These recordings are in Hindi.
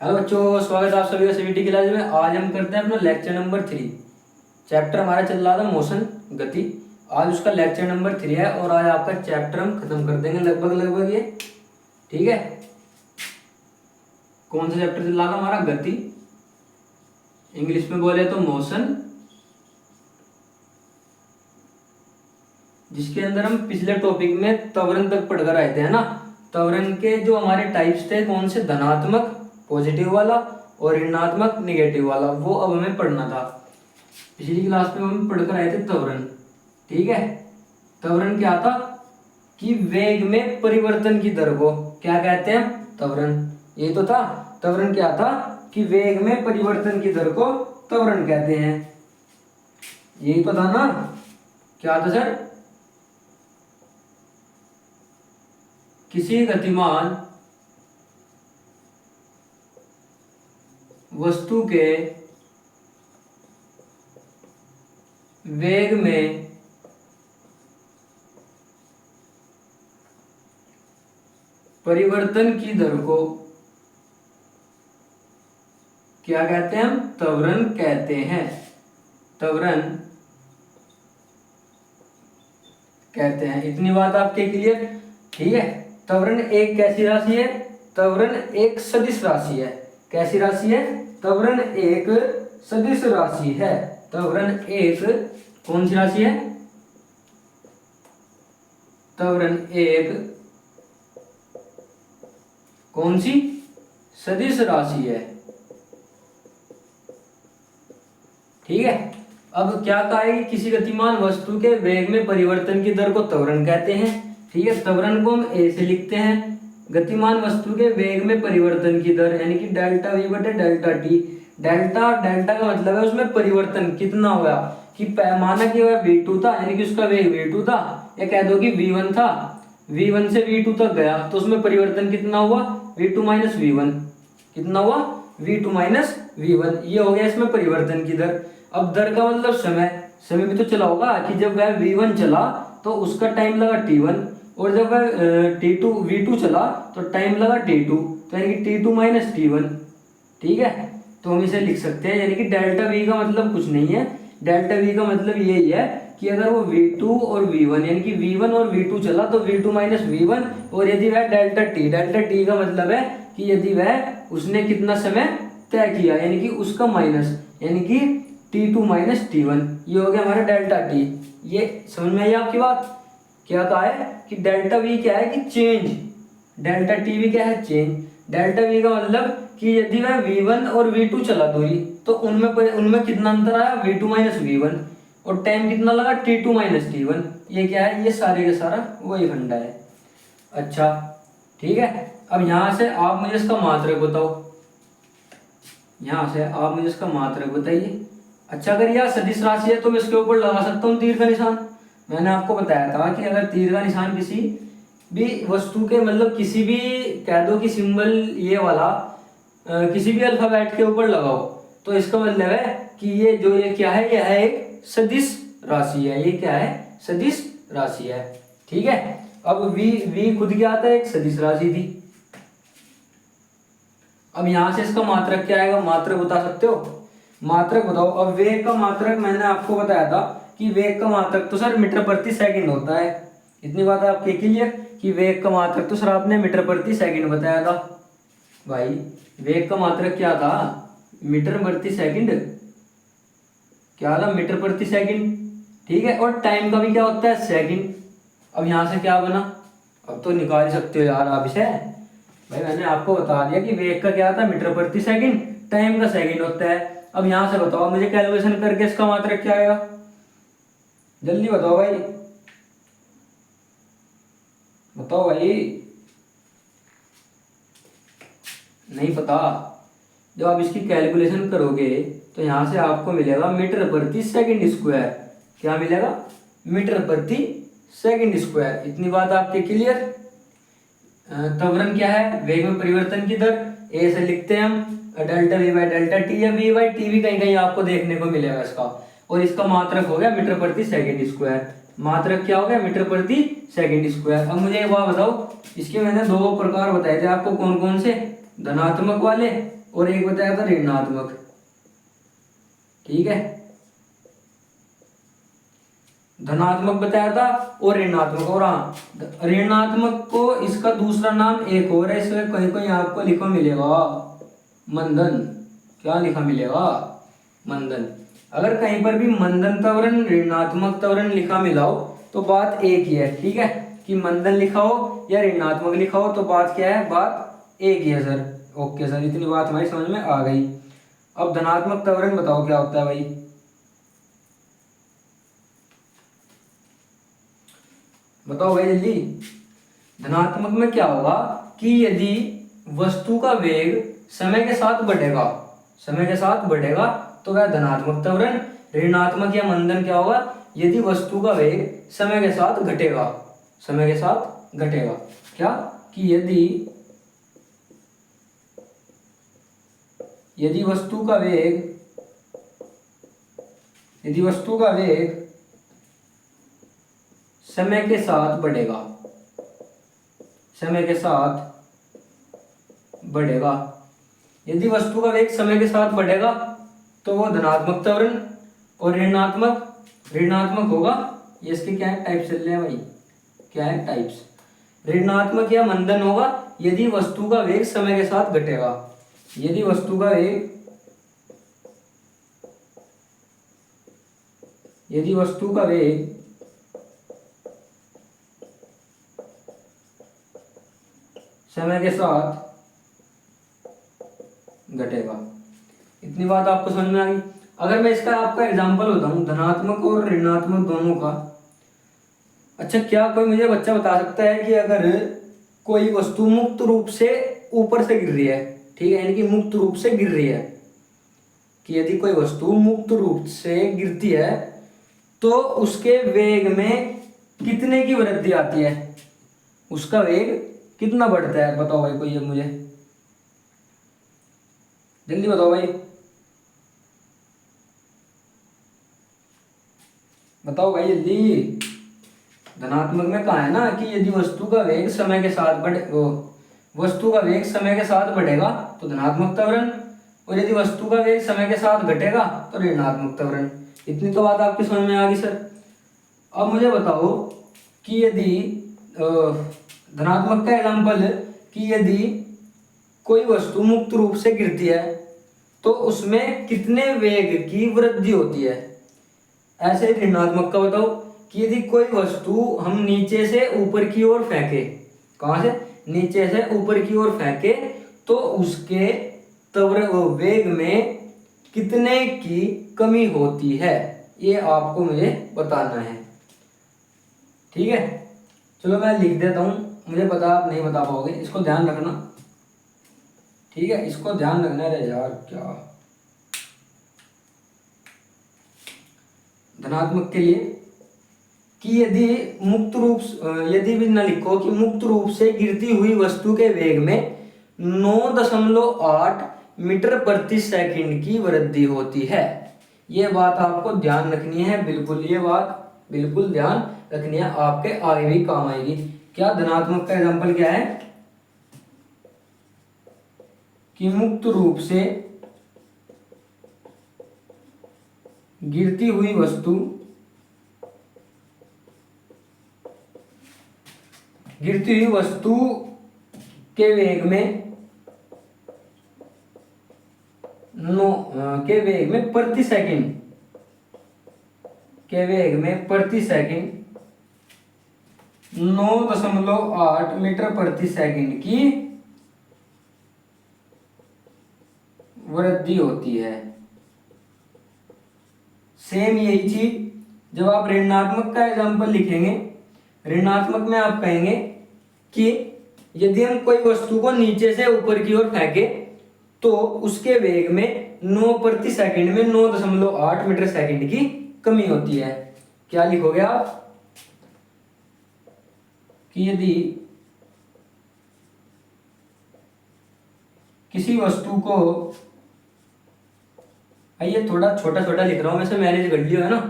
हेलो बच्चों, स्वागत है आप सभी का सीबीटी क्लास में। आज हम करते हैं अपना लेक्चर नंबर 3। चैप्टर हमारा चल रहा था मोशन, गति। आज उसका लेक्चर नंबर 3 है और आज आपका चैप्टर हम खत्म कर देंगे लगभग ये। ठीक है, कौन सा चैप्टर चल रहा था हमारा? गति। इंग्लिश में बोले तो मोशन, जिसके अंदर हम पिछले टॉपिक में त्वरण तक पढ़कर आए थे, है ना। त्वरण के जो हमारे टाइप्स थे, कौन से? धनात्मक पॉजिटिव वाला और ऋणात्मक निगेटिव वाला, वो अब हमें पढ़ना था। पिछली क्लास में हम पढ़कर आए थे त्वरण। ठीक है, त्वरण क्या था कि वेग में परिवर्तन की दर को क्या कहते हैं? त्वरण। ये तो था। त्वरण क्या था कि वेग में परिवर्तन की दर को त्वरण कहते हैं। यही तो था ना। क्या था सर? किसी गतिमान वस्तु के वेग में परिवर्तन की दर को क्या कहते हैं? हम त्वरण कहते हैं। त्वरण कहते हैं। इतनी बात आपके क्लियर? ठीक है। त्वरण एक कैसी राशि है? त्वरण एक सदिश राशि है। कैसी राशि है? त्वरण एक सदिश राशि है। त्वरण एक कौन सी राशि है? त्वरण एक कौन सी? सदिश राशि है। ठीक है। अब क्या कहा है कि किसी गतिमान वस्तु के वेग में परिवर्तन की दर को त्वरण कहते हैं। ठीक है, त्वरण को हम ए से लिखते हैं। गतिमान वस्तु के वेग में परिवर्तन की दर यानी कि डेल्टा वी बटे डेल्टा टी। डेल्टा का मतलब है उसमें परिवर्तन कितना हुआ। कि माना कि वह v2 था, यानी कि उसका वेग v2 था, या कह दो कि v1 था। v1 से v2 तक गया तो उसमें परिवर्तन कितना हुआ? v2 minus v1। कितना हुआ? v2 minus v1। ये हो गया इसमें परिवर्तन की दर। अब दर का मतलब समय भी तो चला होगा कि जब वह v1 चला तो उसका टाइम लगा t1, और जब वह v2 चला तो टाइम लगा t2, तो यानी कि t2 माइनस t1। ठीक है, तो हम इसे लिख सकते हैं, यानी कि डेल्टा v का मतलब कुछ नहीं है। डेल्टा v का मतलब यही है कि अगर वो v2 और v1 यानी कि v1 और v2 चला तो v2 माइनस v1, और यदि वह डेल्टा t का मतलब है कि यदि वह उसने कितना समय तय किया, यानी कि उसका माइनस, यानी कि t2 माइनस t1। ये हो गया हमारा डेल्टा t। ये समझ में आई आपकी बात? क्या कहा है कि डेल्टा v क्या है कि चेंज, डेल्टा टी भी क्या है? चेंज। डेल्टा v का मतलब कि यदि वह v1 और v2 चला दूरी तो उनमें कितना अंतर आया? v2 माइनस v1, और टाइम कितना लगा? t2 minus t1। ये क्या है? ये सारे का सारा वही फंडा है। अच्छा, ठीक है। अब यहां से आप मुझे इसका मात्रक बताओ। यहां से आप मुझे इसका मात्रक बताइए। अच्छा, अगर यह सदिश राशि है तो मैं इसके ऊपर लगा सकता हूँ तीर का निशान। मैंने आपको बताया था कि अगर तीर का निशान किसी भी वस्तु के, मतलब किसी भी, कह दो कि सिंबल ये वाला किसी भी अल्फाबेट के ऊपर लगाओ तो इसका मतलब है कि ये क्या है? यह है एक सदिश राशि है। ये क्या है? सदिश राशि है। ठीक है। अब v खुद क्या आता है? एक सदिश राशि थी। अब यहां से इसका मात्रक क्या आएगा? मात्रक बता सकते हो? मात्रक बताओ। अब वेग का मात्रक मैंने आपको बताया था कि वेग का मात्रक तो सर मीटर प्रति सेकंड होता है। इतनी बात है आपके क्लियर कि वेग का मात्रक तो सर आपने मीटर प्रति सेकंड बताया था। भाई वेग का मात्रक क्या था? मीटर प्रति सेकंड। क्या था? मीटर प्रति सेकंड। ठीक है, और टाइम का भी क्या होता है? सेकंड। अब यहां से क्या बना? अब तो निकाल सकते हो यार आप इसे। भाई मैंने आपको बता दिया कि वेग का क्या था? मीटर प्रति सेकंड। टाइम का सेकंड होता है। अब यहां से बताओ मुझे, कैलकुलेशन करके इसका मात्रक क्या आएगा? जल्दी बताओ भाई, बताओ भाई। नहीं पता? जब आप इसकी कैलकुलेशन करोगे तो यहां से आपको मिलेगा मीटर प्रति सेकंड स्क्वायर। क्या मिलेगा? मीटर प्रति सेकंड स्क्वायर। इतनी बात आपके क्लियर? त्वरण क्या है? वेग में परिवर्तन की दर। ए से लिखते हैं हम delta we by delta T, या वी बाई टी भी कहीं कहीं आपको देखने को मिलेगा इसका। और इसका मात्रक हो गया मीटर प्रति सेकंड स्क्वायर। मात्रक क्या हो गया? मीटर प्रति सेकंड स्क्वायर। अब मुझे एक बात बताओ, इसके मैंने दो प्रकार बताए थे आपको, कौन कौन से? धनात्मक वाले और एक बताया था ऋणात्मक। ठीक है, धनात्मक बताया था और ऋणात्मक। और हाँ, ऋणात्मक को इसका दूसरा नाम एक और है, इसमें कहीं कहीं आपको लिखा मिलेगा मंदन। क्या लिखा मिलेगा? मंदन। अगर कहीं पर भी मंदन त्वरण ऋणात्मक त्वरण लिखा मिला हो तो बात एक ही है। ठीक है, कि मंदन लिखा हो या ऋणात्मक लिखा हो तो बात क्या है? बात एक ही है सर। ओके सर, इतनी बात हमारी समझ में आ गई। अब धनात्मक त्वरण बताओ क्या होता है भाई? बताओ भाई जल्दी। धनात्मक में क्या होगा कि यदि वस्तु का वेग समय के साथ बढ़ेगा, समय के साथ बढ़ेगा तो वह धनात्मक त्वरण। ऋणात्मक या मंदन क्या होगा? यदि वस्तु का वेग समय के साथ घटेगा, समय के साथ घटेगा। क्या? कि यदि वस्तु का वेग, यदि वस्तु का वेग समय के साथ बढ़ेगा, समय के साथ बढ़ेगा, यदि वस्तु का वेग समय के साथ बढ़ेगा तो वो धनात्मक त्वरण। और ऋणात्मक होगा। ये इसके क्या है? टाइप्स चल रहे हैं भाई। क्या है? टाइप्स। ऋणात्मक या मंदन होगा यदि वस्तु का वेग समय के साथ घटेगा, यदि वस्तु का वेग, यदि वस्तु का वेग समय के साथ घटेगा। इतनी बात आपको समझ में आ गई। अगर मैं इसका आपका एग्जांपल बताऊं धनात्मक और ऋणात्मक दोनों का। अच्छा, क्या कोई मुझे बच्चा बता सकता है कि अगर कोई वस्तु मुक्त रूप से ऊपर से गिर रही है, ठीक है, यानी कि मुक्त रूप से गिर रही है, कि यदि कोई वस्तु मुक्त रूप से गिरती है तो उसके वेग में कितने की वृद्धि आती है? उसका वेग कितना बढ़ता है? बताओ भाई कोई, अब मुझे जल्दी बताओ भाई, बताओ भाई जल्दी। धनात्मक में कहा है ना कि यदि वस्तु का वेग समय के साथ वस्तु का वेग समय के साथ बढ़ेगा तो धनात्मक त्वरण, और यदि वस्तु का वेग समय के साथ घटेगा तो ऋणात्मक त्वरण। इतनी तो बात आपकी समझ में आ गई सर। अब मुझे बताओ कि यदि धनात्मक का एग्जाम्पल, कि यदि कोई वस्तु मुक्त रूप से गिरती है तो उसमें कितने वेग की वृद्धि होती है? ऐसे ही ऋणात्मक का बताओ कि यदि कोई वस्तु हम नीचे से ऊपर की ओर फेंके, कहां से? नीचे से ऊपर की ओर फेंके तो उसके वेग में कितने की कमी होती है? ये आपको मुझे बताना है। ठीक है, चलो मैं लिख देता हूं, मुझे पता आप नहीं बता पाओगे, इसको ध्यान रखना। ठीक है, इसको ध्यान रखना। रे यार क्या, धनात्मक के लिए कि यदि यदि भी न लिखो कि मुक्त रूप से गिरती हुई वस्तु के वेग में 9.8 मीटर प्रति सेकंड की वृद्धि होती है। ये बात आपको ध्यान रखनी है, बिल्कुल ये बात बिल्कुल ध्यान रखनी है, आपके आगे भी काम आएगी। क्या? धनात्मक का एग्जांपल क्या है कि मुक्त रूप से गिरती हुई वस्तु, गिरती हुई वस्तु के वेग में प्रति सेकंड, के वेग में प्रति सेकंड 9.8 मीटर प्रति सेकंड की वृद्धि होती है। सेम यही चीज जब आप ऋणात्मक का एग्जांपल लिखेंगे, ऋणात्मक में आप कहेंगे कि यदि हम कोई वस्तु को नीचे से ऊपर की ओर फेंके तो उसके वेग में 9 प्रति सेकंड में 9.8 मीटर सेकंड की कमी होती है। क्या लिखोगे आप? कि यदि किसी वस्तु को, ये थोड़ा छोटा छोटा लिख रहा हूं, वैसे मैनेज कर लियो है ना,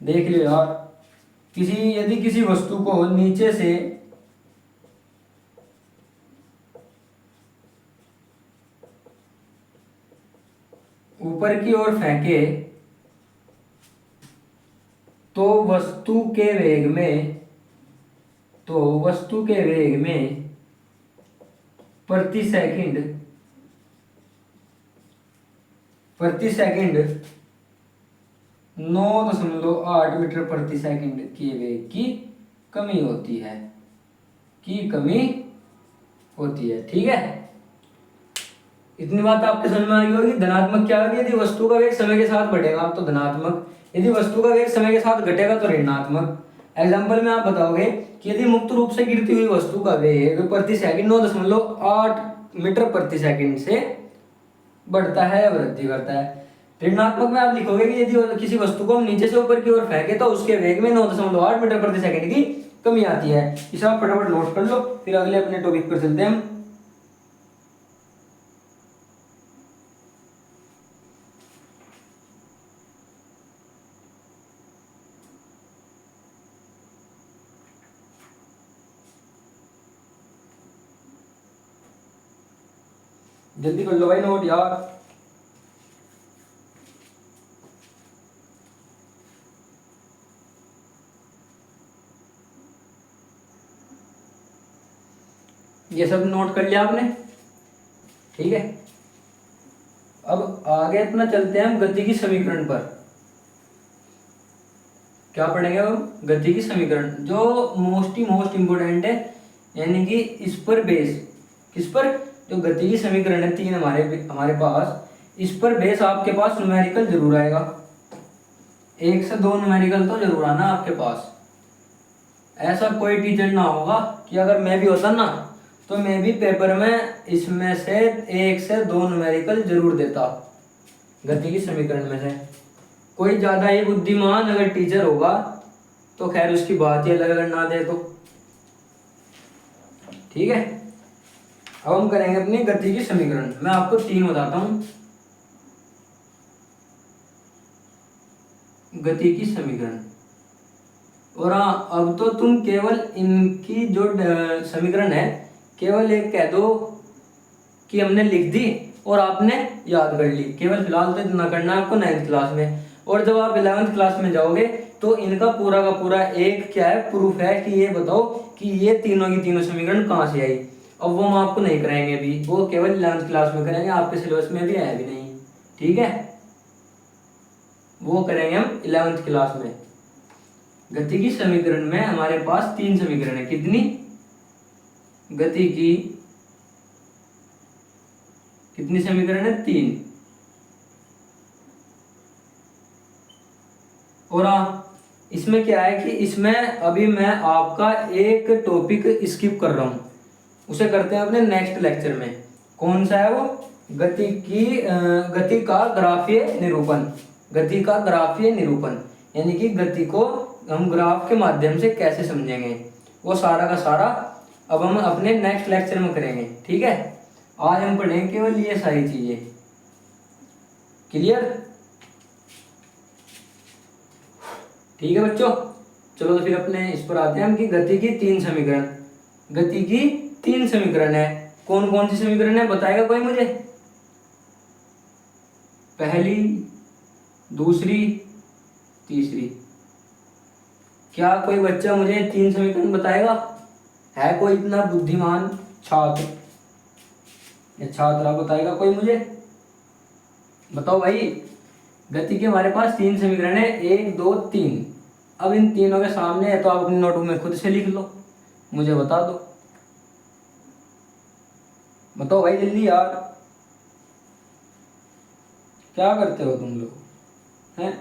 देख लियो यार। यदि किसी वस्तु को नीचे से ऊपर की ओर फेंके तो वस्तु के वेग में प्रति सेकंड 9.8 मीटर प्रति सेकंड के वेग की कमी होती है, ठीक है। इतनी बात आपके समझ में आई होगी। धनात्मक क्या होगी? यदि वस्तु का वेग समय के साथ बढ़ेगा तो धनात्मक, यदि वस्तु का वेग समय के साथ घटेगा तो ऋणात्मक। एग्जाम्पल में आप बताओगे कि यदि मुक्त रूप से गिरती हुई वस्तु का वेग प्रति सेकंड 9.8 मीटर प्रति सेकंड से बढ़ता है या वृद्धि करता है। ऋणात्मक में आप लिखोगे कि यदि किसी वस्तु को हम नीचे से ऊपर की ओर फेंके तो उसके वेग में 9.8 मीटर प्रति सेकंड की कमी आती है। इसे आप फटाफट नोट कर लो, फिर अगले अपने टॉपिक पर चलते हैं हम। जल्दी कर लो भाई नोट यार। ये सब नोट कर लिया आपने, ठीक है। अब आगे अपना चलते हैं हम गति की समीकरण पर। क्या पढ़ेंगे हम? गति की समीकरण, जो मोस्ट इंपोर्टेंट है, यानी कि इस पर बेस, किस पर? जो गति की समीकरण है 3 हमारे पास, इस पर बेस आपके पास न्यूमेरिकल जरूर आएगा। 1 से 2 न्यूमेरिकल तो जरूर आना आपके पास। ऐसा कोई टीचर ना होगा कि अगर मैं भी होता ना तो मैं भी पेपर में इसमें से 1 से 2 न्यूमेरिकल जरूर देता गति की समीकरण में से। कोई ज्यादा ही बुद्धिमान अगर टीचर होगा तो खैर उसकी बात ही अलग, अगर ना दे तो, ठीक है। अब हम करेंगे अपनी गति की समीकरण। मैं आपको 3 बताता हूं गति की समीकरण। और हाँ, अब तो तुम केवल इनकी जो समीकरण है केवल एक कह दो कि हमने लिख दी और आपने याद कर ली। केवल फिलहाल तो इतना करना है आपको 9th क्लास में। और जब आप 11th क्लास में जाओगे तो इनका पूरा का पूरा एक क्या है, प्रूफ है कि ये बताओ कि ये तीनों की तीनों समीकरण कहाँ से आई। अब वो हम आपको नहीं कराएंगे अभी, वो केवल 11th क्लास में करेंगे, आपके सिलेबस में भी आया भी नहीं, ठीक है। वो करेंगे हम 11th क्लास में। गति की समीकरण में हमारे पास 3 समीकरण है। कितनी? गति की कितनी समीकरण है? 3। और इसमें क्या है कि इसमें अभी मैं आपका एक टॉपिक स्किप कर रहा हूं, उसे करते हैं अपने नेक्स्ट लेक्चर में। कौन सा है वो? गति का ग्राफीय निरूपण। गति का ग्राफीय निरूपण यानी कि गति को हम ग्राफ के माध्यम से कैसे समझेंगे, वो सारा का सारा अब हम अपने नेक्स्ट लेक्चर में करेंगे, ठीक है। आज हम पढ़ेंगे केवल ये सारी चीजें। क्लियर? ठीक है बच्चों, चलो तो फिर अपने इस पर आते हैं हम कि गति की 3 समीकरण। गति की 3 समीकरण है। कौन कौन सी समीकरण है बताएगा कोई मुझे? पहली, दूसरी, तीसरी। क्या कोई बच्चा मुझे 3 समीकरण बताएगा? है कोई इतना बुद्धिमान छात्र या छात्रा बताएगा कोई मुझे? बताओ भाई। गति के हमारे पास 3 समीकरण है, 1 2 3। अब इन तीनों के सामने है तो आप अपनी नोटबुक में खुद से लिख लो, मुझे बता दो। बताओ भाई जल्दी यार, क्या करते हो तुम लोग हैं?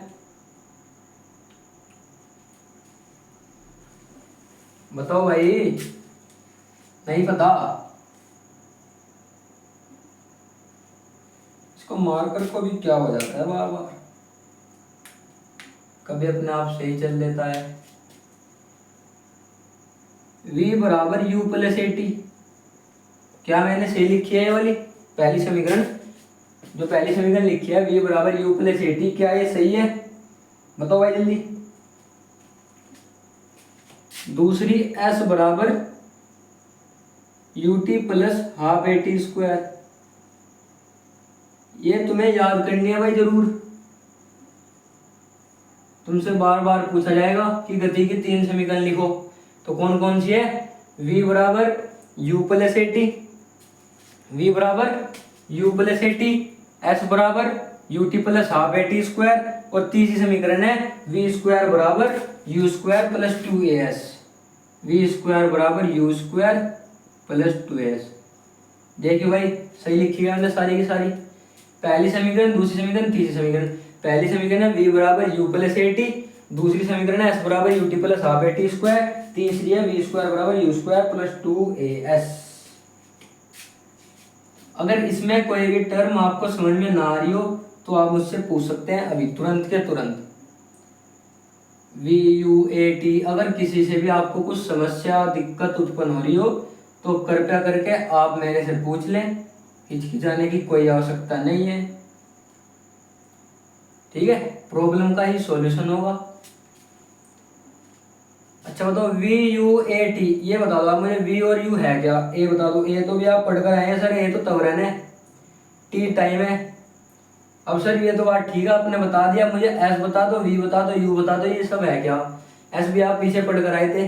बताओ भाई, नहीं पता? इसको मार्कर को भी क्या हो जाता है बार बार, कभी अपने आप सही चल लेता है। v बराबर u प्लस ए टी। क्या मैंने सही लिखी है ये वाली पहली समीकरण? जो पहली समीकरण लिखी है v बराबर u प्लस ए टी, क्या ये सही है? बताओ भाई जल्दी। दूसरी s बराबर u T plus half A T square, ये तुम्हें याद करनी है भाई जरूर। तुमसे बार बार पूछा जाएगा कि गति की 3 समीकरण लिखो। तो कौन कौन सी है? v बराबर u plus A T, V बराबर u plus A T, S बराबर U T plus half A T square, और तीसरी समीकरण है वी स्क्वायर बराबर U square plus 2as, V square बराबर यू स्क्वायर प्लस 2as। देखिए भाई सही लिखी है हमने सारी की सारी। पहली समीकरण, दूसरी समीकरण, तीसरी समीकरण। पहली समीकरण है v बराबर u प्लस ए टी, दूसरी समीकरण है s बराबर U T plus half A T square, तीसरी है v स्क्वायर बराबर यू स्क्वायर प्लस 2as। अगर इसमें कोई भी टर्म आपको समझ में ना आ रही हो तो आप मुझसे पूछ सकते हैं अभी तुरंत के तुरंत। वी यू ए टी, अगर किसी से भी आपको कुछ समस्या दिक्कत उत्पन्न हो रही हो तो कृपया करके आप मेरे से पूछ लें, हिचकिचाने की कोई आवश्यकता नहीं है। ठीक है, प्रॉब्लम का ही सॉल्यूशन होगा। अच्छा बताओ वी यू ए टी, ये बता दो आप मुझे वी और यू है क्या, ए बता दो। ए तो भी आप पढ़कर आए हैं सर, ए तो त्वरण है, टी टाइम है। अब सर ये तो बात ठीक है आपने बता दिया, मुझे एस बता दो, वी बता दो, यू बता दो, ये सब है क्या? एस भी आप पीछे पढ़ कर आए थे,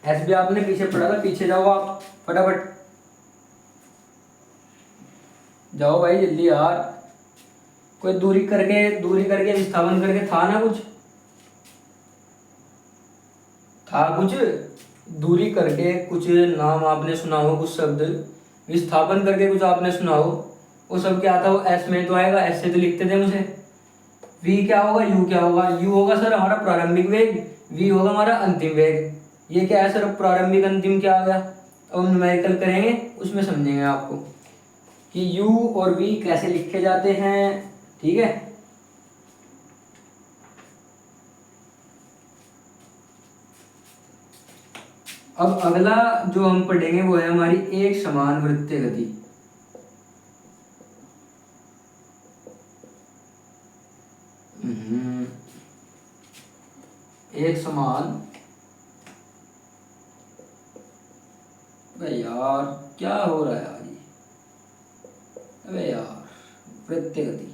एस भी आपने पीछे पढ़ा था, पीछे जाओ आप फटाफट, जाओ भाई जल्दी यार। कोई दूरी करके विस्थापन करके था ना कुछ, था कुछ दूरी करके कुछ नाम आपने सुना हो, कुछ शब्द विस्थापन करके कुछ आपने सुना हो, वो सब क्या था? वो एस में तो आएगा, एस से तो लिखते थे मुझे। वी क्या होगा, यू क्या होगा? यू होगा सर हमारा प्रारंभिक वेग, वी होगा हमारा अंतिम वेग। ये क्या है सर, प्रारंभिक अंतिम क्या आ गया? अब हम न्यूमेरिकल करेंगे उसमें समझेंगे आपको कि यू और वी कैसे लिखे जाते हैं। ठीक है, अब अगला जो हम पढ़ेंगे वो है हमारी एक समान वृत्तीय गति। एक समान, अबे यार क्या हो रहा है आज, अबे यार वृत्तीय गति।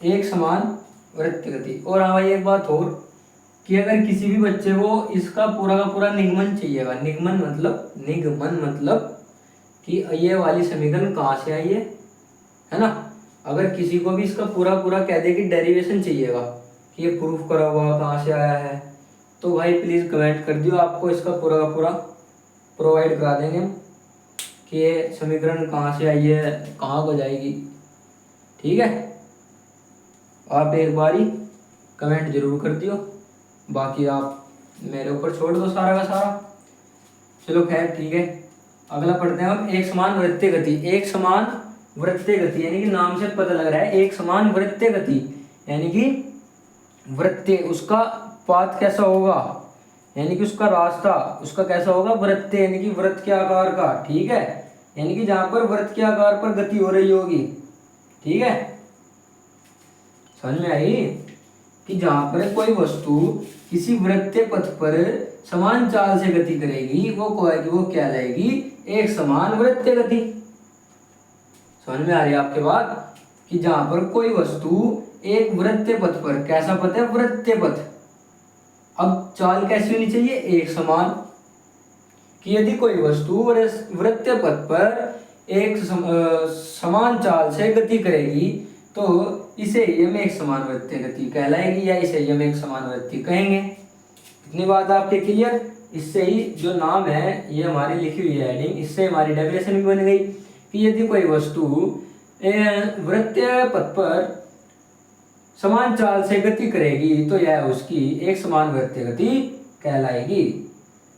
एक समान वृत्तीय गति। और हाँ भाई एक बात और कि अगर किसी भी बच्चे को इसका पूरा का पूरा निगमन चाहिएगा, निगमन मतलब कि ये वाली समीकरण कहाँ से आई है ना। अगर किसी को भी इसका पूरा पूरा कह दे कि डेरिवेशन चाहिएगा कि ये प्रूफ करा हुआ कहाँ से आया है, तो भाई प्लीज़ कमेंट कर दियो, आपको इसका पूरा का पूरा प्रोवाइड करा देंगे हम कि ये समीकरण कहाँ से आई है, कहाँ को जाएगी। ठीक है, आप एक बारी कमेंट जरूर कर दियो, बाकी आप मेरे ऊपर छोड़ दो सारा का सारा। चलो खैर ठीक है, अगला पढ़ते हैं हम एक समान वृत्तीय गति। एक समान वृत्तीय गति यानी कि नाम से पता लग रहा है एक समान वृत्तीय गति, यानी कि वृत्तीय उसका पाथ कैसा होगा, यानी कि उसका रास्ता उसका कैसा होगा, वृत्तीय यानी कि वृत्त के आकार का। ठीक है, यानी कि जहां पर वृत्त के आकार पर गति हो रही होगी। ठीक है, समझ में आई कि जहां पर कोई वस्तु किसी वृत्तीय पथ पर समान चाल से गति करेगी वो कहलाएगी एक समान वृत्तीय गति। समझ में आ रही है आपके बात कि जहां पर कोई वस्तु एक वृत्तीय पथ पर, कैसा पथ है, वृत्तीय पथ। अब चाल कैसी होनी चाहिए, एक समान। कि यदि कोई वस्तु वृत्तीय पथ पर एक समान चाल से गति करेगी तो इसे हम एक समान वृत्तीय गति कहलाएगी, या इसे हम एक समान वृत्तीय कहेंगे। इतनी बात आपके क्लियर। इससे ही जो नाम है ये हमारी लिखी हुई है हेडिंग, इससे हमारी डेफिनेशन भी बन गई कि यदि कोई वस्तु वृत्तीय पथ पर समान चाल से गति करेगी तो यह उसकी एक समान वृत्तीय गति कहलाएगी।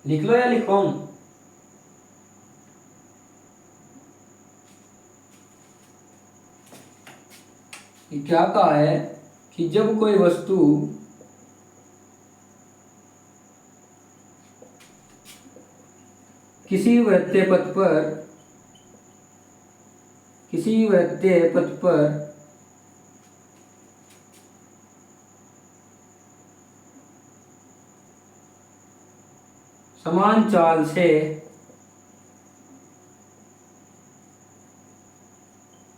लिख लो या लिखवाऊं? क्या कहा है कि जब कोई वस्तु किसी वृत्तीय पथ पर समान चाल से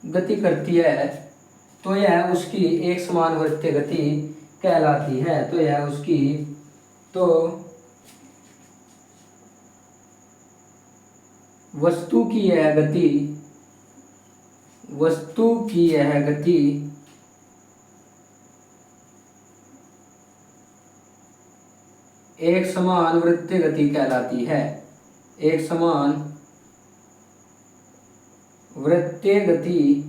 गति करती है तो यह उसकी एक समान वृत्तीय गति कहलाती है। तो यह उसकी तो वस्तु की यह गति एक समान वृत्तीय गति कहलाती है। एक समान वृत्तीय गति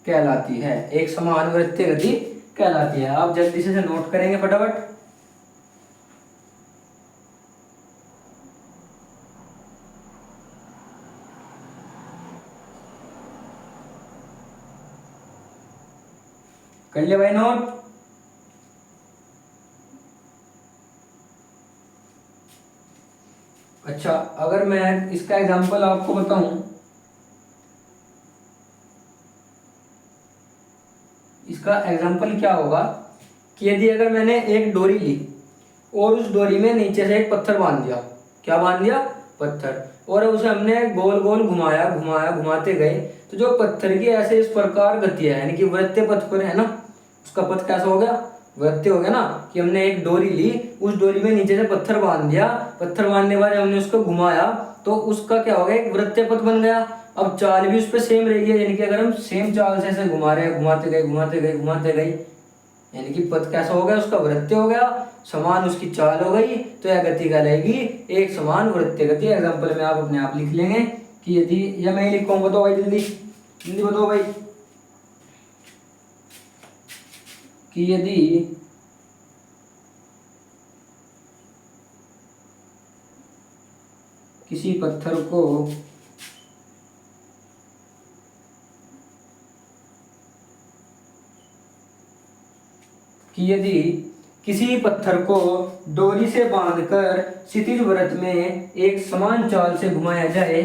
कहलाती है। एक समान वृत्तीय गति कहलाती है। आप जल्दी से नोट करेंगे फटाफट। कर लिया भाई नोट? अच्छा, अगर मैं इसका एग्जांपल आपको बताऊं, इसका एग्जांपल क्या होगा कि यदि अगर मैंने एक डोरी ली और उस डोरी में नीचे से एक पत्थर बांध दिया। क्या बांध दिया? पत्थर। और उसे हमने गोल गोल घुमाया, घुमाते गए, तो जो पत्थर की ऐसे इस प्रकार गति है, यानी कि वृत्तीय पथ पर है ना, उसका पथ कैसा हो गया? वृत्तीय हो गया ना। कि हमने एक डोरी ली, उस डोरी में नीचे से पत्थर बांध दिया, पत्थर बांधने के बाद हमने उसको घुमाया तो उसका क्या हो गया? एक वृत्तीय पथ बन गया। अब चाल भी उस पर सेम रहेगी, यानी कि अगर हम सेम चाल से ऐसे घुमा रहे हैं, घुमाते गए, यानी कि पथ कैसा हो गया? उसका वृत्तीय हो गया, समान उसकी चाल हो गई, तो यह गति कहलाएगी एक समान वृत्तीय गति। एग्जाम्पल में आप अपने आप लिख लेंगे कि यदि, या मैं ही लिखूँ, बताओ भाई जल्दी बताओ भाई, कि यदि किसी पत्थर को डोरी से बांधकर क्षितिज वृत्त में एक समान चाल से घुमाया जाए।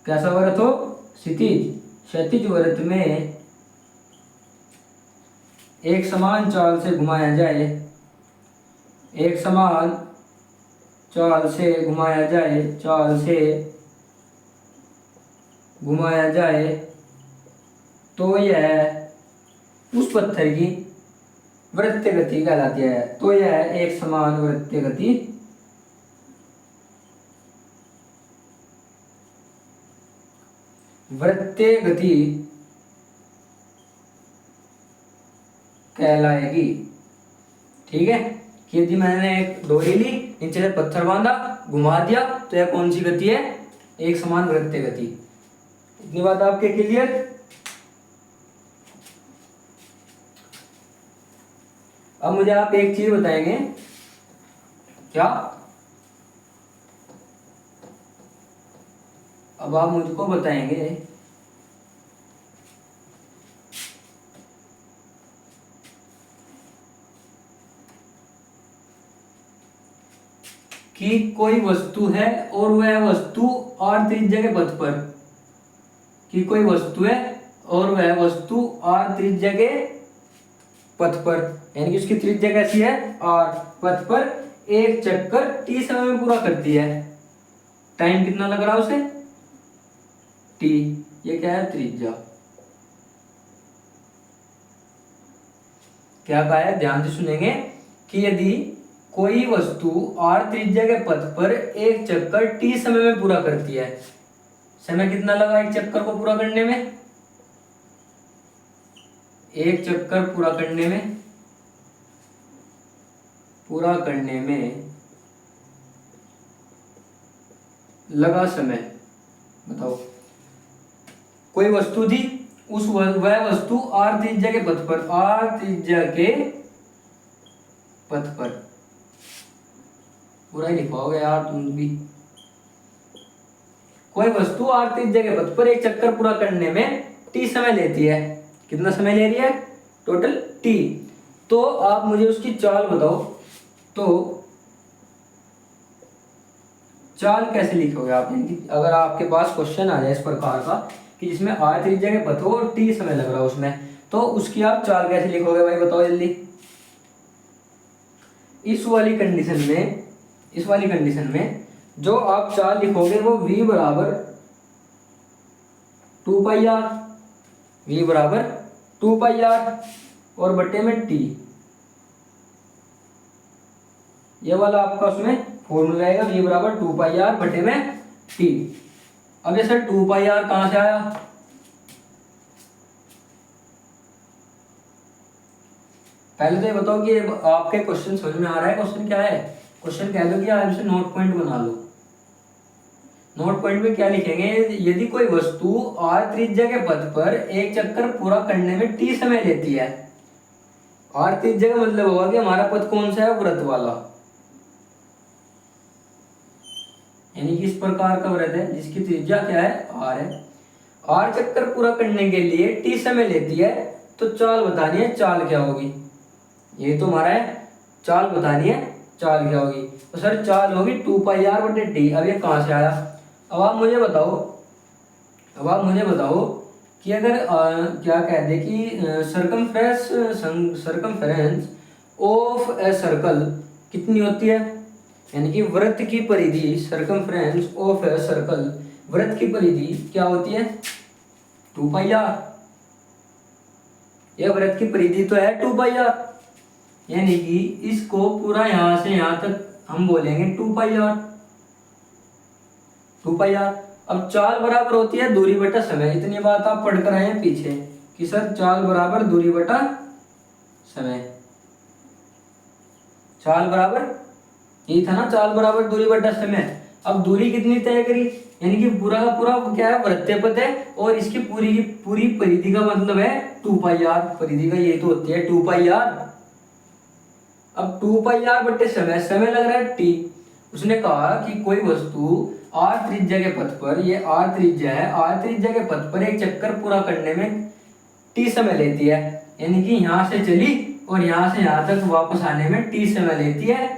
कैसा वृत्त हो? क्षैतिज वृत्त में एक समान चाल से घुमाया जाए, एक समान चाल से घुमाया जाए, तो यह उस पत्थर की वृत्तीय गति कहलाती है। तो यह एक समान वृत्तीय गति कहलाएगी। ठीक है, कि यदि मैंने एक डोरी ली, नीचे से पत्थर बांधा, घुमा दिया, तो यह कौन सी गति है? एक समान वृत्तीय गति। इतनी बात आपके क्लियर? अब मुझे आप एक चीज बताएंगे, क्या? अब आप मुझको बताएंगे कि कोई वस्तु है और वह वस्तु r त्रिज्या के पथ पर, कि कोई वस्तु है और वह वस्तु r त्रिज्या के पथ पर, यानी कि उसकी त्रिज्या कैसी है? r। पथ पर एक चक्कर t समय में पूरा करती है। टाइम कितना लग रहा है उसे? t। ये क्या है? त्रिज्या। क्या कहा है? ध्यान से सुनेंगे कि यदि कोई वस्तु r त्रिज्या के पथ पर एक चक्कर t समय में पूरा करती है। समय कितना लगा एक चक्कर को पूरा करने में? एक चक्कर पूरा करने में लगा समय। बताओ, कोई वस्तु थी, वह वस्तु r त्रिज्या के पथ पर, पूरा ही लिखवाओगे यार तुम भी। कोई वस्तु r त्रिज्या के पथ पर एक चक्कर पूरा करने में t समय लेती है। कितना समय ले रही है? Total t। तो आप मुझे उसकी चाल बताओ। तो चाल कैसे लिखोगे आप? अगर आपके पास क्वेश्चन आ जाए इस प्रकार का कि जिसमें r त्रिज्या के पथ हो और t समय लग रहा है उसमें, तो उसकी आप चाल कैसे लिखोगे भाई? बताओ जल्दी। इस वाली कंडीशन में जो आप चाल लिखोगे वो v बराबर 2πr, v बराबर 2πr और बटे में t, ये वाला आपका उसमें फॉर्मूला आएगा, v बराबर 2πr बटे में t। अब ये सर 2πr कहां से आया? पहले तो ये बताओ कि आपके क्वेश्चन समझ में आ रहा है? क्वेश्चन क्या है? क्वेश्चन कह दो कि आप इसे नोट पॉइंट बना लो। नोट पॉइंट में क्या लिखेंगे? यदि कोई वस्तु r त्रिज्या के पथ पर एक चक्कर पूरा करने में t समय लेती है। r त्रिज्या का मतलब होगा कि हमारा पथ कौन सा है? वृत्त वाला, यानी कि इस प्रकार का वृत्त है जिसकी त्रिज्या क्या है? r है। r चक्कर पूरा करने के लिए t समय लेती है, तो चाल बतानी है, चाल क्या होगी? ये तो हमारा है, चाल बतानी है, चाल क्या होगी? तो सर चाल होगी 2πr बटे t। अब ये कहां से आया? अब आप मुझे बताओ कि अगर क्या कह दे कि सरकमफेरेंस ऑफ ए सर्कल कितनी होती है, यानी कि वृत्त की परिधि, सरकमफेरेंस ऑफ ए सर्कल, वृत्त की परिधि क्या होती है? 2πr। यह वृत्त की परिधि तो है 2πr, यानी कि इसको पूरा यहां से यहां तक हम बोलेंगे 2πr। अब चाल बराबर होती है दूरी बटा समय। इतनी बात आप पढ़ कर आए हैं पीछे कि सर चाल बराबर दूरी बटा समय। चाल बराबर यही था ना, चाल बराबर दूरी बटा समय। अब दूरी कितनी तय करी, यानी कि पूरा का पूरा क्या है? वृत्तीय पथ है, और इसकी पूरी की पूरी परिधि का मतलब है 2πr। परिधि का ये तो होती है 2πr। अब 2πr बटे समय, समय लग रहा है t। उसने कहा कि कोई वस्तु r त्रिज्या के पथ पर, ये r त्रिज्या है, r त्रिज्या के पथ पर एक चक्कर पूरा करने में t समय लेती है, यानी कि यहां से चली और यहां से यहां तक वापस आने में t समय लेती है,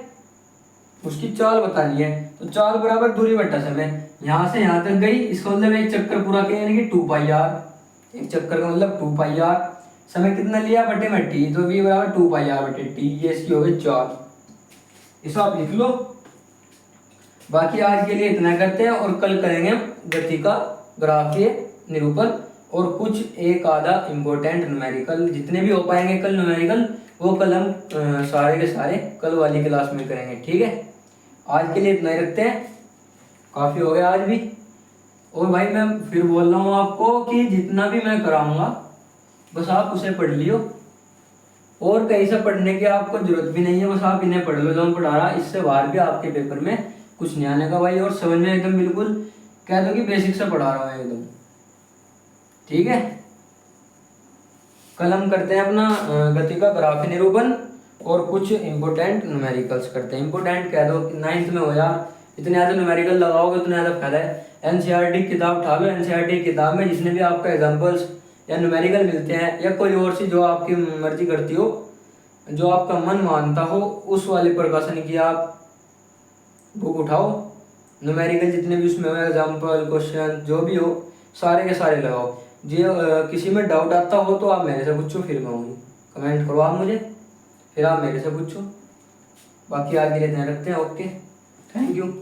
उसकी चाल बतानी है। तो चाल बराबर दूरी बटा समय, यहां से यहां तक गई, इसका मतलब एक चक्कर पूरा किया, यानी कि 2πr। एक चक्कर का मतलब 2πr। समय कितना लिया? बटे में t, तो v बराबर 2πr बटे t, ये इसकी हो गई चाल। इसे आप लिख लो। बाकी आज के लिए इतना करते हैं, और कल करेंगे गति का ग्राफीय निरूपण और कुछ एक आधा इम्पोर्टेंट न्यूमेरिकल। जितने भी हो पाएंगे कल न्यूमेरिकल, वो कल हम सारे के सारे कल वाली क्लास में करेंगे। ठीक है, आज के लिए इतना ही रखते हैं, काफ़ी हो गया आज भी। और भाई मैं फिर बोल रहा हूँ आपको कि जितना भी मैं कराऊंगा बस आप उसे पढ़ लियो, और कहीं से पढ़ने की आपको जरूरत भी नहीं है, बस आप इन्हें पढ़ लो जो मैं पढ़ा रहा। इससे बाहर भी आपके पेपर में कुछ नहीं आने का भाई, और समझ में एकदम बिल्कुल कह दो कि बेसिक से पढ़ा रहा हूँ एकदम। ठीक है, कल हम करते हैं अपना गति का ग्राफीय निरूपण और कुछ इंपोर्टेंट न्यूमेरिकल्स करते हैं। इंपोर्टेंट कह दो, 9th में हो यार, इतने ज़्यादा न्यूमेरिकल लगाओगे उतना ज़्यादा फायदा है। एनसीईआरटी किताब उठा लो, एनसीईआरटी किताब में जिसने भी आपका एग्जाम्पल्स या न्यूमेरिकल मिलते हैं, या कोई और सी जो आपकी मर्जी करती हो, जो आपका मन मानता हो, उस वाले प्रकाशन की आप बुक उठाओ। न्यूमेरिकल जितने भी उसमें हो, एग्जाम्पल, क्वेश्चन जो भी हो, सारे के सारे लगाओ। जो किसी में डाउट आता हो तो आप मेरे से पूछो, फिर मैं वही कमेंट करो आप मुझे, फिर आप मेरे से पूछो। बाकी आज के लिए ध्यान रखते हैं। Okay, thank you.